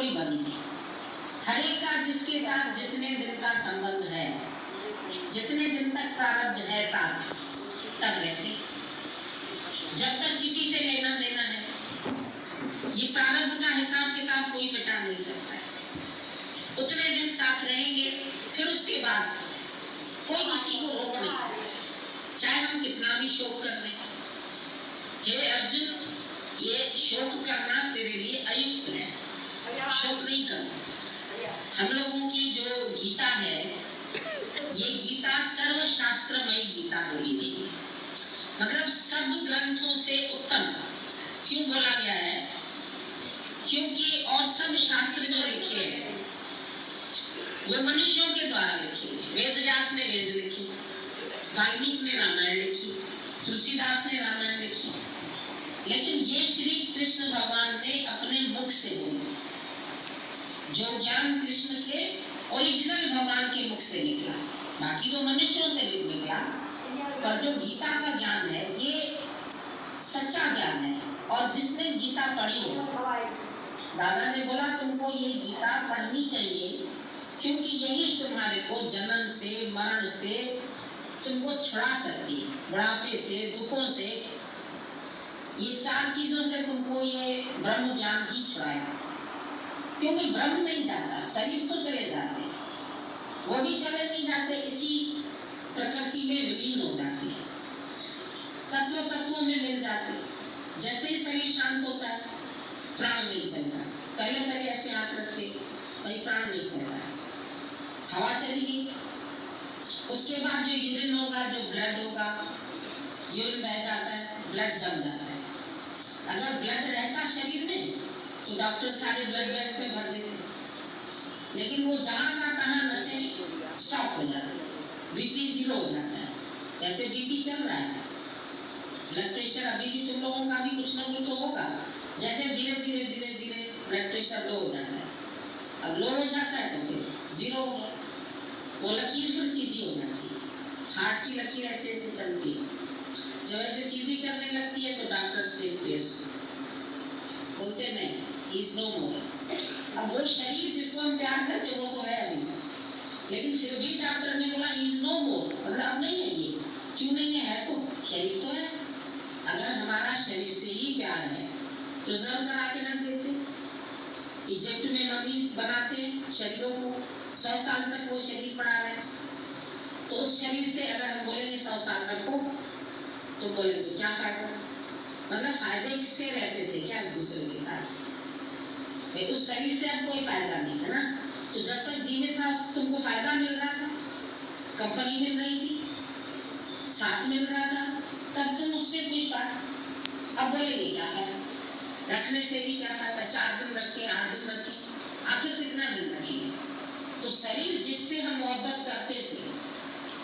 थोड़ी बनी है। हर एक का जिसके साथ जितने दिन का संबंध है, जितने दिन तक प्रारब्ध है साथ, तब रहते। जब तक किसी से लेना देना है, ये प्रारब्ध का हिसाब किताब कोई मिटा नहीं सकता है। उतने दिन साथ रहेंगे, फिर उसके बाद कोई किसी को रोक नहीं सकता, चाहे हम कितना भी शोक कर लें। हे अर्जुन, ये शोक करना तेरे लिए अयुक्त है, शोक नहीं करना। हम लोगों की जो गीता है, ये गीता सर्वशास्त्रमयी गीता बोली गई है। मतलब सब ग्रंथों से उत्तम क्यों बोला गया है? क्योंकि और सब शास्त्र जो लिखे हैं वो मनुष्यों के द्वारा लिखे हैं। वेद व्यास ने वेद लिखी, वाल्मीकि ने रामायण लिखी, तुलसीदास ने रामायण लिखी, लेकिन ये श्री कृष्ण भगवान ने अपने मुख से बोली। जो ज्ञान कृष्ण के ओरिजिनल भगवान के मुख से निकला, बाकी तो मनुष्यों से निकला, पर जो गीता का ज्ञान है ये सच्चा ज्ञान है। और जिसने गीता पढ़ी है, दादा ने बोला तुमको ये गीता पढ़नी चाहिए, क्योंकि यही तुम्हारे को जन्म से, मरण से तुमको छुड़ा सकती है, बुढ़ापे से, दुखों से, ये चार चीजों से तुमको ये ब्रह्म ज्ञान ही छुड़ाएगा। क्योंकि ब्रह्म नहीं जाता, शरीर तो चले जाते, वो भी चले नहीं जाते, इसी प्रकृति में विलीन हो जाती है, तत्वों में मिल जाते। जैसे ही शरीर शांत होता है, प्राण नहीं चल रहा। पहले ऐसे हाथ रखते, वही प्राण नहीं चल रहा है, हवा चली गई। उसके बाद जो यूरिन होगा, जो ब्लड होगा, यूरिन बह जाता है, ब्लड जम जाता है। अगर ब्लड रहता शरीर में तो डॉक्टर सारे ब्लड बैंक में भर देते, लेकिन वो जहाँ का तहाँ नसें स्टॉप हो जाती, बीपी 0 हो जाता है। जैसे बीपी चल रहा है, ब्लड प्रेशर अभी भी तुम लोगों का भी कुछ ना कुछ तो होगा, जैसे धीरे धीरे ब्लड प्रेशर लो हो जाता है। अब लो हो जाता है तो फिर 0 हो गया, वो लकीर फिर सीधी हो जाती है। हार्ट की लकीर ऐसे ऐसे चलती है, जब ऐसे सीधी चलने लगती है तो डॉक्टर्स देखते हैं, बोलते नहीं, इज नो मोर। अब वो शरीर जिसको हम प्यार करते वो तो है अभी, लेकिन फिर भी डॉक्टर ने बोला इज नो मोर, मतलब अब नहीं है ये। क्यों नहीं है? तो शरीर तो है। अगर हमारा शरीर से ही प्यार है, प्रिजर्व करा के रख देते। इजिप्ट में मम्मीज बनाते शरीरों को, 100 साल तक वो शरीर पड़ा रहे, तो उस शरीर से अगर हम बोलेंगे 100 साल रखो, तो बोलेंगे क्या फायदा? मतलब फायदे किससे रहते थे क्या एक दूसरे के साथ? भाई उस शरीर से अब कोई फायदा नहीं है ना। तो जब तक जीवित था तुमको फायदा मिल रहा था, कंपनी मिल रही थी, साथ मिल रहा था, तब तुम उससे खुश था। अब बोलेंगे क्या फायदा? रखने से भी क्या फायदा? 4 दिन रखे, 8 दिन रखे, आखिर कितना दिन रखेंगे? तो शरीर जिससे हम मोहब्बत करते थे,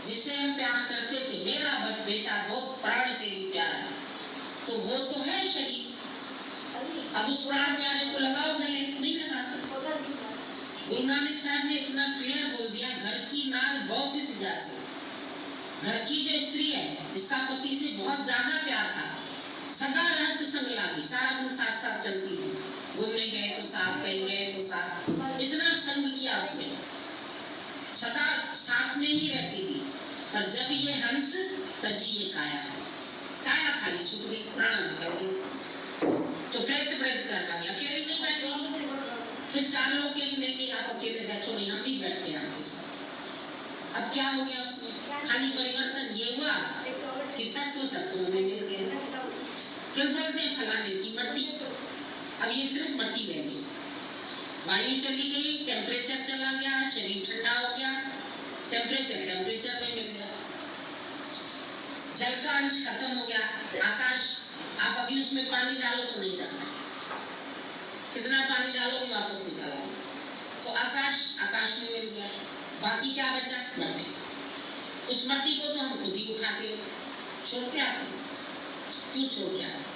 जिससे हम प्यार करते थे, मेरा बेटा बहुत प्राण से भी प्यार है, तो वो तो है शरीर। अब उस प्राण प्यारे को लगाओ गले, नहीं लगाते। गुरु नानक साहब ने इतना क्लियर बोल दिया, घर की नार बहुत इंतजाज हो। घर की जो स्त्री है, जिसका पति से बहुत ज्यादा प्यार था, सदा रहत संग लागी, सारा दिन साथ साथ चलती थी, घूमने गए तो साथ, कहीं गए तो साथ, इतना संग किया उसने, सदा साथ में ही रहती थी। पर जब ये हंस तजी ये काया खाली छुप गई, प्राण निकल गए, तो प्रेत करना, अकेले नहीं बैठेगी। फिर 4 लोग के नहीं, आप अकेले बैठो नहीं, हम भी बैठते हैं आपके साथ। अब क्या हो गया उसमें? खाली परिवर्तन ये हुआ कि तत्व में मिल गए। फिर बोलते हैं फलाने की मट्टी, अब ये सिर्फ मट्टी रह गई, वायु चली गई, टेम्परेचर चला गया, शरीर ठंडा हो गया, टेम्परेचर में मिल गया, जल का अंश खत्म हो गया, आकाश, आप अभी उसमें पानी डालो तो नहीं जाता, कितना पानी डालोगे वापस निकालोगे, तो आकाश में मिल गया, बाकी क्या बचा? मट्टी। उस मट्टी को तो हम खुद ही उठा के छोड़ के आते हैं। क्यों छोड़ के आते?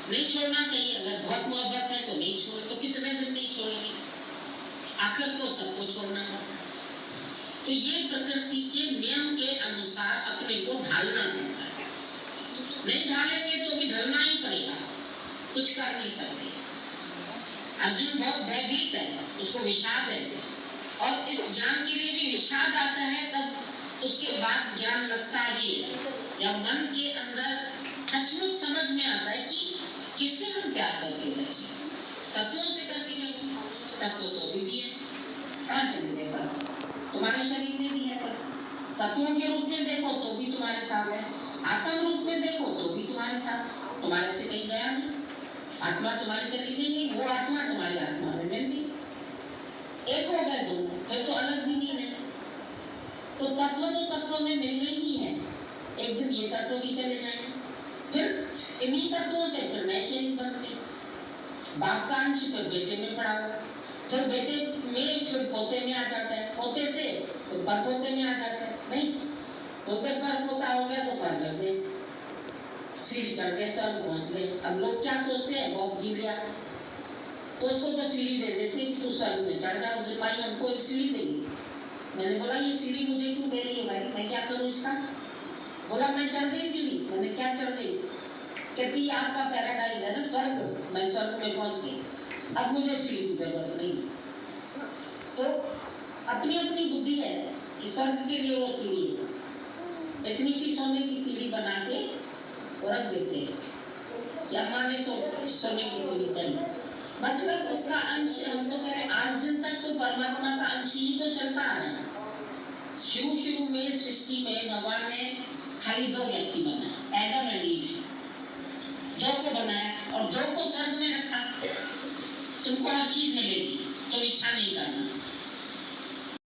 नहीं छोड़ना चाहिए। अगर बहुत मोहब्बत है तो नहीं छोड़, तो कितने दिन नहीं छोड़ेंगे, आखिर तो सबको छोड़ना है। तो ये प्रकृति के नियम के अनुसार अपने को ढालना पड़ता है। नहीं ढालेंगे तो भी ढलना ही पड़ेगा, कुछ कर नहीं सकते। अर्जुन बहुत भयभीत है, उसको विषाद है, और इस ज्ञान के लिए भी विषाद आता है, तब उसके बाद ज्ञान लगता भी है, जब मन के अंदर सचमुच समझ में आता है कि किससे हम प्यार करके बैठे, तत्वों से करके बैठे। तत्व तो भी है, कहाँ चले गए तत्व? तुम्हारे शरीर में भी है तत्व। तत्वों के रूप में देखो तो भी तुम्हारे साथ है, आत्म रूप में देखो तो भी तुम्हारे साथ, तुम्हारे से कहीं गया नहीं। आत्मा तुम्हारी चली नहीं गई, वो आत्मा तुम्हारी आत्मा में मिल गई, एक हो गए दोनों, फिर तो अलग भी नहीं है। तो तत्व में मिलने ही है, एक दिन ये तत्व भी चले जाएंगे, फिर इन्हीं तत्वों से फिर नए शरीर बनते, बाप का अंश फिर बेटे में पड़ा हुआ, फिर बेटे में फिर पोते में आ जाता है, पोते से फिर परपोते में आ जाता है। नहीं, पोते पर पोता हो गया तो पर लग गए, सीढ़ी चढ़ गए, स्वर्ग पहुंच गए। अब लोग क्या सोचते हैं, बहुत जी लिया तो उसको तो सीढ़ी दे देते कि तू स्वर्ग में चढ़ जा, मुझे भाई हमको एक सीढ़ी देगी। मैंने बोला ये सीढ़ी मुझे क्यों दे रही है भाई, मैं क्या करूँ इसका? बोला मैं चढ़ गई सीढ़ी। मैंने क्या चढ़ गई? कहती आपका पैराडाइज है ना स्वर्ग, मैं स्वर्ग में पहुंच गई, अब मुझे सीढ़ी की जरूरत नहीं। तो अपनी अपनी बुद्धि है कि स्वर्ग के लिए वो सीढ़ी है, इतनी सी सोने की सीढ़ी बना के रख देते हैं, या माने सोने की सीढ़ी चाहिए, मतलब उसका अंश। हम तो कह रहे आज दिन तक तो परमात्मा का अंश ही तो चलता आ रहा है। शुरू में सृष्टि में भगवान ने खाली दो व्यक्ति बनाया, एडम एंड ईव, दो को बनाया और दो को स्वर्ग में रखा। तुमको हर चीज मिलेगी, तुम इच्छा नहीं करना।